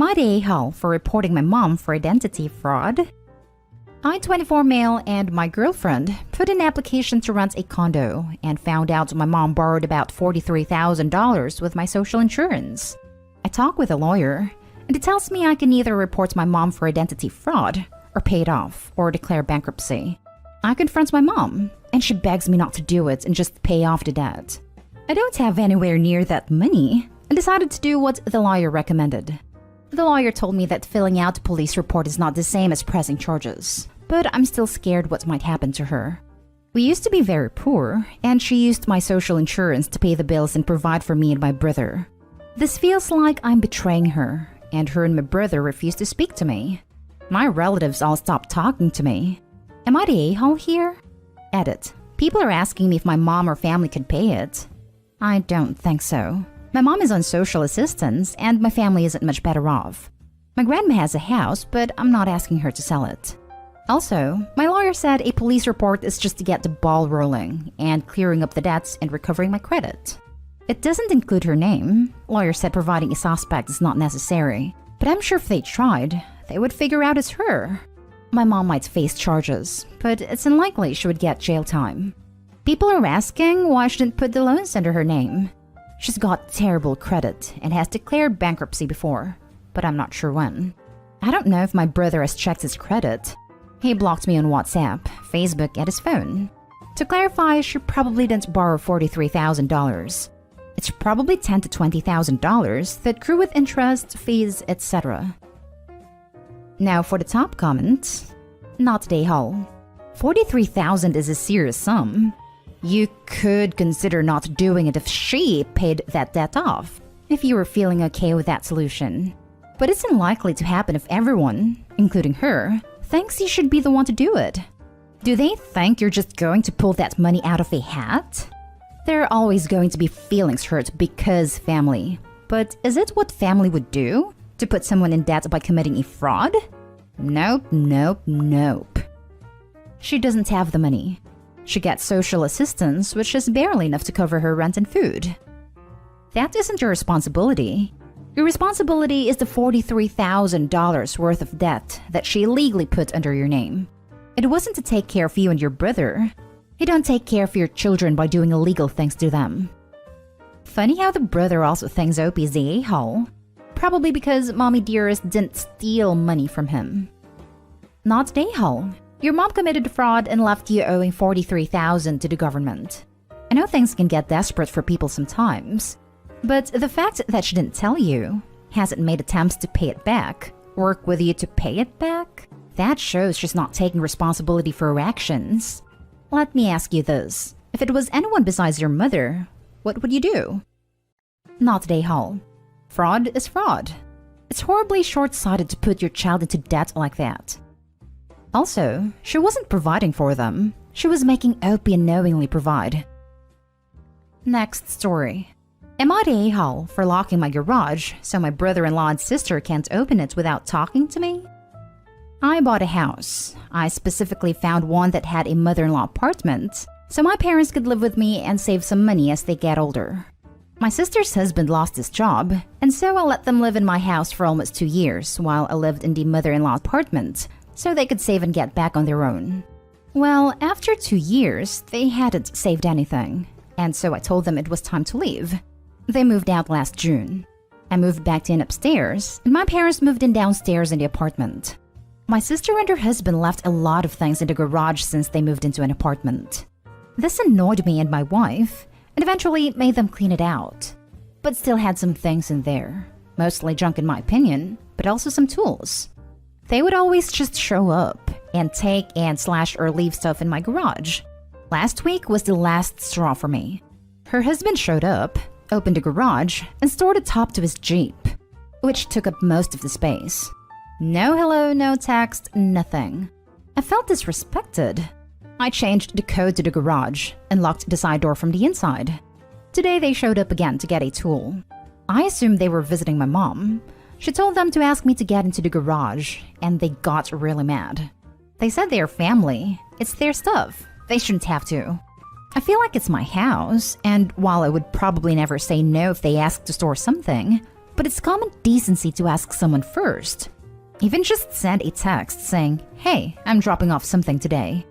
I the a-hole for reporting my mom for identity fraud? I, 24 male, and my girlfriend put in an application to rent a condo and found out my mom borrowed about $43,000 with my social insurance. I talk with a lawyer, and it tells me I can either report my mom for identity fraud, or pay it off, or declare bankruptcy. I confront my mom, and she begs me not to do it and just pay off the debt. I don't have anywhere near that money, and decided to do what the lawyer recommended. The lawyer told me that filling out a police report is not the same as pressing charges, but I'm still scared what might happen to her. We used to be very poor, and she used my social insurance to pay the bills and provide for me and my brother. This feels like I'm betraying her, and her and my brother refuse to speak to me. My relatives all stopped talking to me. Am I the a-hole here? Edit. People are asking me if my mom or family could pay it. I don't think so. My mom is on social assistance, and my family isn't much better off. My grandma has a house, but I'm not asking her to sell it. Also, my lawyer said a police report is just to get the ball rolling and clearing up the debts and recovering my credit. It doesn't include her name. Lawyer said providing a suspect is not necessary, but I'm sure if they tried, they would figure out it's her. My mom might face charges, but it's unlikely she would get jail time. People are asking why I shouldn't put the loans under her name. She's got terrible credit and has declared bankruptcy before, but I'm not sure when. I don't know if my brother has checked his credit. He blocked me on WhatsApp, Facebook, and his phone. To clarify, she probably didn't borrow $43,000. It's probably $10,000 to $20,000 that grew with interest, fees, etc. Now for the top comment. Not the a-hole. $43,000 is a serious sum. You could consider not doing it if she paid that debt off, if you were feeling okay with that solution. But it's unlikely to happen if everyone, including her, thinks you should be the one to do it. Do they think you're just going to pull that money out of a hat? There are always going to be feelings hurt because family. But is it what family would do? To put someone in debt by committing a fraud? Nope, nope, nope. She doesn't have the money. She gets social assistance, which is barely enough to cover her rent and food. That isn't your responsibility. Your responsibility is the $43,000 worth of debt that she illegally put under your name. It wasn't to take care of you and your brother. You don't take care of your children by doing illegal things to them. Funny how the brother also thinks Opie is the a-hole. Probably because Mommy Dearest didn't steal money from him. Not the a-hole. Your mom committed fraud and left you owing $43,000 to the government. I know things can get desperate for people sometimes, but the fact that she didn't tell you, hasn't made attempts to pay it back, work with you to pay it back, that shows she's not taking responsibility for her actions. Let me ask you this. If it was anyone besides your mother, what would you do? Not the a-hole. Fraud is fraud. It's horribly short-sighted to put your child into debt like that. Also, she wasn't providing for them. She was making Opie unknowingly provide. Next story. Am I the a-hole for locking my garage so my brother-in-law and sister can't open it without talking to me? I bought a house. I specifically found one that had a mother-in-law apartment, so my parents could live with me and save some money as they get older. My sister's husband lost his job, and so I let them live in my house for almost 2 years while I lived in the mother-in-law apartment, so they could save and get back on their own. Well, after 2 years, they hadn't saved anything, and so I told them it was time to leave. They moved out last June. I moved back in upstairs, and my parents moved in downstairs in the apartment. My sister and her husband left a lot of things in the garage since they moved into an apartment. This annoyed me and my wife, and eventually made them clean it out, but still had some things in there. Mostly junk in my opinion, but also some tools. They would always just show up and take and slash or leave stuff in my garage. Last week was the last straw for me. Her husband showed up, opened the garage, and stored a top to his Jeep, which took up most of the space. No hello, no text, nothing. I felt disrespected. I changed the code to the garage and locked the side door from the inside. Today they showed up again to get a tool. I assumed they were visiting my mom. She told them to ask me to get into the garage, and they got really mad. They said they are family. It's their stuff. They shouldn't have to. I feel like it's my house, and while I would probably never say no if they asked to store something, But it's common decency to ask someone first. Even just send a text saying, "Hey, I'm dropping off something today."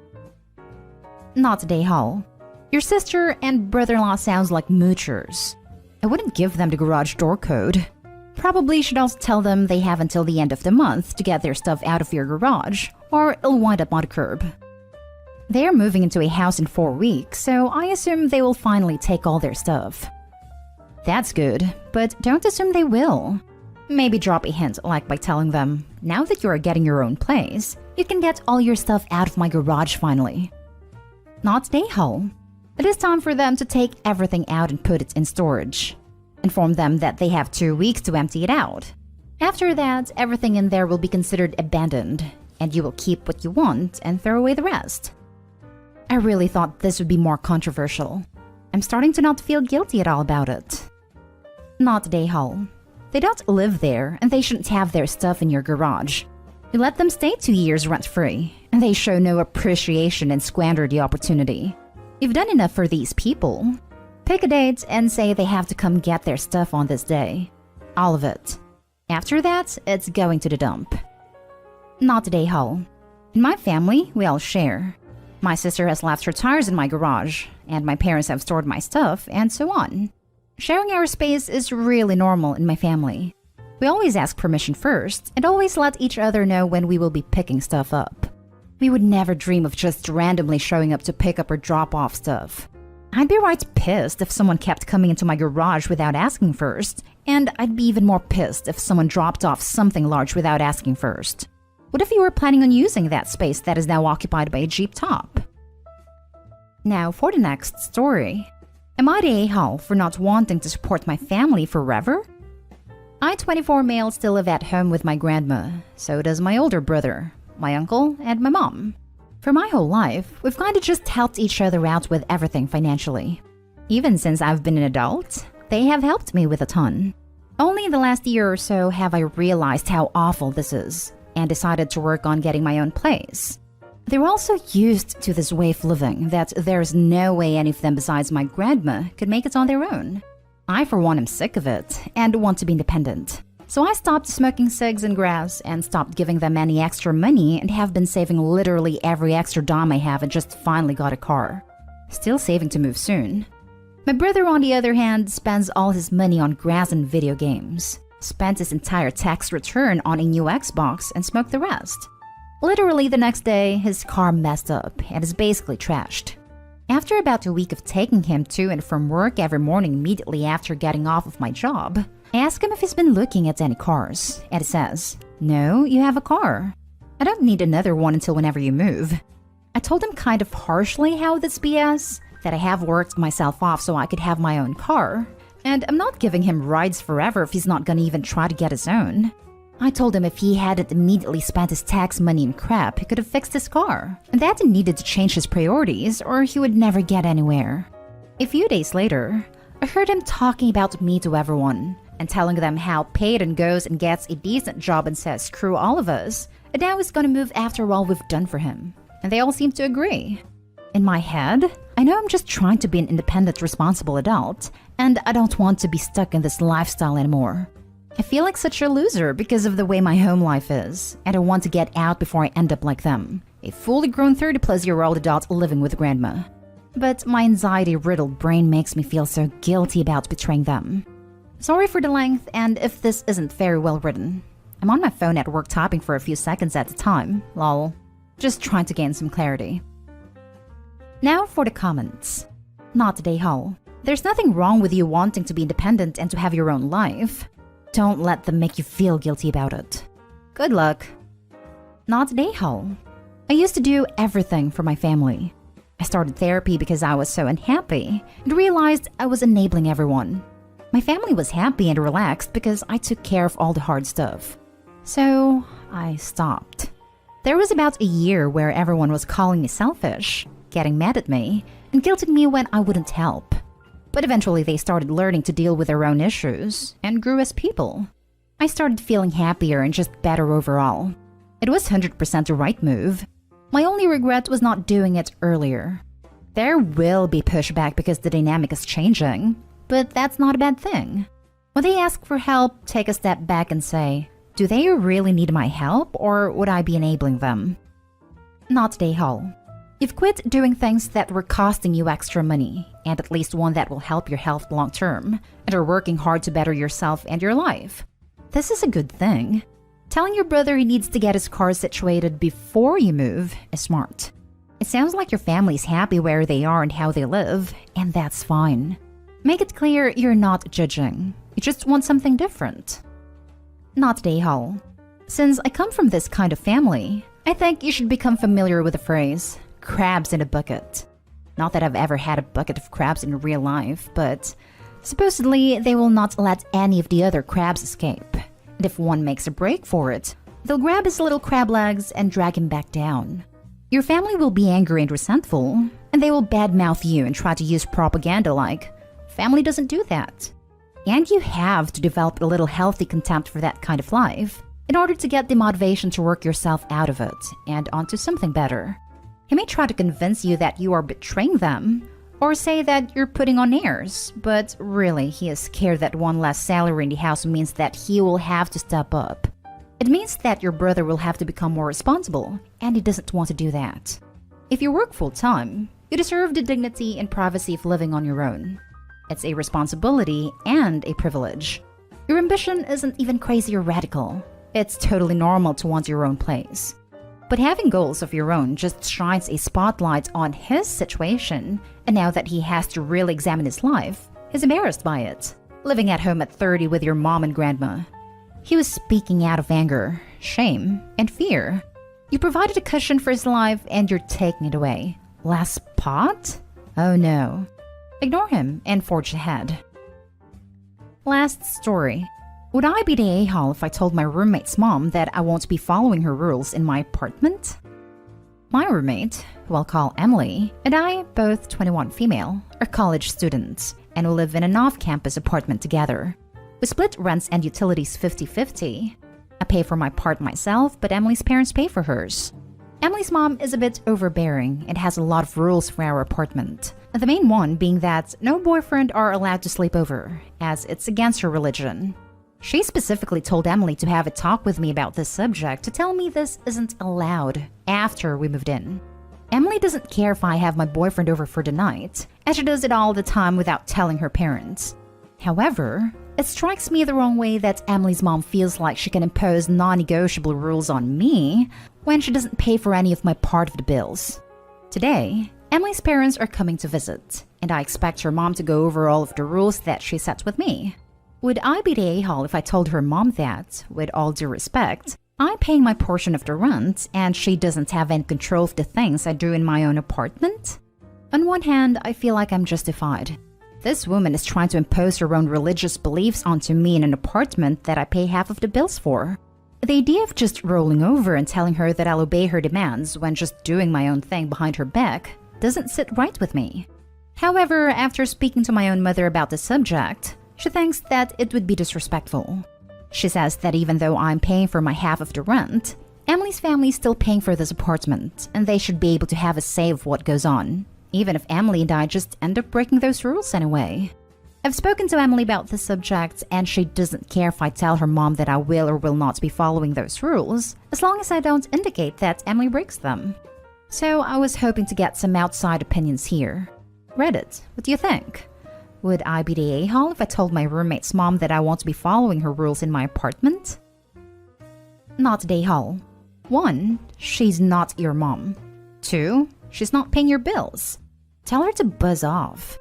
Not today, Hall. Your sister and brother-in-law sounds like moochers. I wouldn't give them the garage door code. Probably should also tell them they have until the end of the month to get their stuff out of your garage, or it'll wind up on the curb. They are moving into a house in 4 weeks, so I assume they will finally take all their stuff. That's good, but don't assume they will. Maybe drop a hint, like by telling them, "Now that you are getting your own place, you can get all your stuff out of my garage finally." Not today, Hull. It is time for them to take everything out and put it in storage. Inform them that they have 2 weeks to empty it out. After that, everything in there will be considered abandoned, and you will keep what you want and throw away the rest. I really thought this would be more controversial. I'm starting to not feel guilty at all about it. Not today, Hull. They don't live there, and they shouldn't have their stuff in your garage. You let them stay 2 years rent-free, and they show no appreciation and squander the opportunity. You've done enough for these people. Pick a date and say they have to come get their stuff on this day. All of it. After that, it's going to the dump. Not today, Hull. In my family, we all share. My sister has left her tires in my garage, and my parents have stored my stuff, and so on. Sharing our space is really normal in my family. We always ask permission first, and always let each other know when we will be picking stuff up. We would never dream of just randomly showing up to pick up or drop off stuff. I'd be right pissed if someone kept coming into my garage without asking first, and I'd be even more pissed if someone dropped off something large without asking first. What if you were planning on using that space that is now occupied by a Jeep top? Now for the next story. Am I the a-hole for not wanting to support my family forever? I, 24 male, still live at home with my grandma. So does my older brother, my uncle, and my mom. For my whole life, we've kind of just helped each other out with everything financially. Even since I've been an adult, they have helped me with a ton. Only in the last year or so have I realized how awful this is, and decided to work on getting my own place. They're also used to this way of living that there's no way any of them besides my grandma could make it on their own. I, for one, am sick of it and want to be independent. So I stopped smoking cigs and grass and stopped giving them any extra money and have been saving literally every extra dime I have and just finally got a car. Still saving to move soon. My brother, on the other hand, spends all his money on grass and video games. Spent his entire tax return on a new Xbox and smoked the rest. Literally the next day, his car messed up and is basically trashed. After about a week of taking him to and from work every morning immediately after getting off of my job, I ask him if he's been looking at any cars, and he says, "No, you have a car. I don't need another one until whenever you move." I told him kind of harshly how this BS, that I have worked myself off so I could have my own car, and I'm not giving him rides forever if he's not gonna even try to get his own. I told him if he hadn't immediately spent his tax money in crap, he could have fixed his car, and that he needed to change his priorities or he would never get anywhere. A few days later, I heard him talking about me to everyone, and telling them how Peyton goes and gets a decent job and says screw all of us, and now he's gonna move after all we've done for him. And they all seem to agree. In my head, I know I'm just trying to be an independent, responsible adult, and I don't want to be stuck in this lifestyle anymore. I feel like such a loser because of the way my home life is, and I want to get out before I end up like them, a fully grown 30-plus-year-old adult living with grandma. But my anxiety-riddled brain makes me feel so guilty about betraying them. Sorry for the length, and if this isn't very well written. I'm on my phone at work typing for a few seconds at a time, lol. Just trying to gain some clarity. Now for the comments. Not today, Hull. There's nothing wrong with you wanting to be independent and to have your own life. Don't let them make you feel guilty about it. Good luck. Not today, Hull. I used to do everything for my family. I started therapy because I was so unhappy and realized I was enabling everyone. My family was happy and relaxed because I took care of all the hard stuff. So I stopped. There was about a year where everyone was calling me selfish, getting mad at me, and guilting me when I wouldn't help. But eventually they started learning to deal with their own issues and grew as people. I started feeling happier and just better overall. It was 100% the right move. My only regret was not doing it earlier. There will be pushback because the dynamic is changing, but that's not a bad thing. When they ask for help, take a step back and say, do they really need my help or would I be enabling them? Not day haul. You've quit doing things that were costing you extra money, and at least one that will help your health long term, and are working hard to better yourself and your life. This is a good thing. Telling your brother he needs to get his car situated before you move is smart. It sounds like your family's happy where they are and how they live, and that's fine. Make it clear you're not judging. You just want something different. Not day haul. Since I come from this kind of family, I think you should become familiar with the phrase, crabs in a bucket. Not that I've ever had a bucket of crabs in real life, but supposedly they will not let any of the other crabs escape. And if one makes a break for it, they'll grab his little crab legs and drag him back down. Your family will be angry and resentful, and they will badmouth you and try to use propaganda like, family doesn't do that. And you have to develop a little healthy contempt for that kind of life in order to get the motivation to work yourself out of it and onto something better. He may try to convince you that you are betraying them or say that you're putting on airs, but really he is scared that one less salary in the house means that he will have to step up. It means that your brother will have to become more responsible, and he doesn't want to do that. If you work full-time, you deserve the dignity and privacy of living on your own. It's a responsibility and a privilege. Your ambition isn't even crazy or radical. It's totally normal to want your own place. But having goals of your own just shines a spotlight on his situation, and now that he has to really examine his life, he's embarrassed by it. Living at home at 30 with your mom and grandma. He was speaking out of anger, shame, and fear. You provided a cushion for his life and you're taking it away. Last pot? Oh no. Ignore him and forge ahead. Last story. Would I be the a-hole if I told my roommate's mom that I won't be following her rules in my apartment? My roommate, who I'll call Emily, and I, both 21 female, are college students and will live in an off-campus apartment together. We split rents and utilities 50-50. I pay for my part myself, but Emily's parents pay for hers. Emily's mom is a bit overbearing and has a lot of rules for our apartment. The main one being that no boyfriend are allowed to sleep over, as it's against her religion. She specifically told Emily to have a talk with me about this subject to tell me this isn't allowed after we moved in. Emily doesn't care if I have my boyfriend over for the night, as she does it all the time without telling her parents. However, it strikes me the wrong way that Emily's mom feels like she can impose non-negotiable rules on me when she doesn't pay for any of my part of the bills. Today, Emily's parents are coming to visit, and I expect her mom to go over all of the rules that she sets with me. Would I be the a-hole if I told her mom that, with all due respect, I'm paying my portion of the rent and she doesn't have any control of the things I do in my own apartment? On one hand, I feel like I'm justified. This woman is trying to impose her own religious beliefs onto me in an apartment that I pay half of the bills for. The idea of just rolling over and telling her that I'll obey her demands when just doing my own thing behind her back doesn't sit right with me. However, after speaking to my own mother about the subject, she thinks that it would be disrespectful. She says that even though I'm paying for my half of the rent, Emily's family is still paying for this apartment, and they should be able to have a say of what goes on, even if Emily and I just end up breaking those rules anyway. I've spoken to Emily about this subject, and she doesn't care if I tell her mom that I will or will not be following those rules, as long as I don't indicate that Emily breaks them. So I was hoping to get some outside opinions here. Reddit, what do you think? Would I be the a-hole if I told my roommate's mom that I won't be following her rules in my apartment? Not the a-hole. 1. She's not your mom. 2. She's not paying your bills. Tell her to buzz off.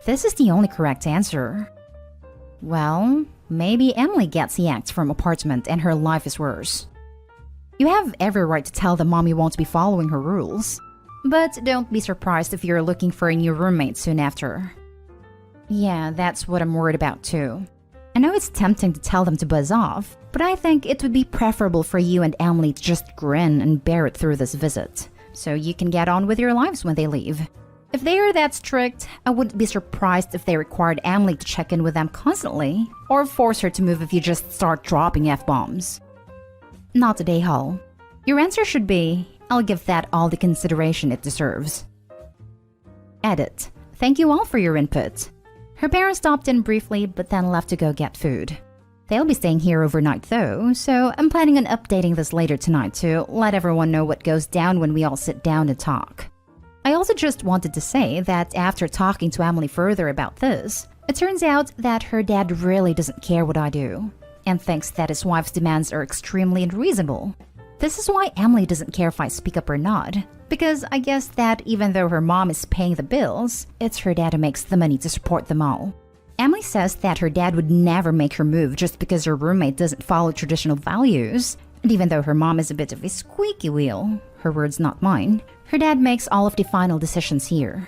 This is the only correct answer. Well, maybe Emily gets yanked from apartment and her life is worse. You have every right to tell the mom you won't be following her rules. But don't be surprised if you're looking for a new roommate soon after. Yeah, that's what I'm worried about too. I know it's tempting to tell them to buzz off, but I think it would be preferable for you and Emily to just grin and bear it through this visit, so you can get on with your lives when they leave. If they are that strict, I wouldn't be surprised if they required Emily to check in with them constantly, or force her to move if you just start dropping F-bombs. Not a a-hole. Your answer should be, I'll give that all the consideration it deserves. Edit. Thank you all for your input. Her parents stopped in briefly but then left to go get food. They'll be staying here overnight though, so I'm planning on updating this later tonight to let everyone know what goes down when we all sit down and talk. I also just wanted to say that after talking to Emily further about this, it turns out that her dad really doesn't care what I do and thinks that his wife's demands are extremely unreasonable. This is why Emily doesn't care if I speak up or not, because I guess that even though her mom is paying the bills, it's her dad who makes the money to support them all. Emily says that her dad would never make her move just because her roommate doesn't follow traditional values, and even though her mom is a bit of a squeaky wheel, her words not mine, her dad makes all of the final decisions here.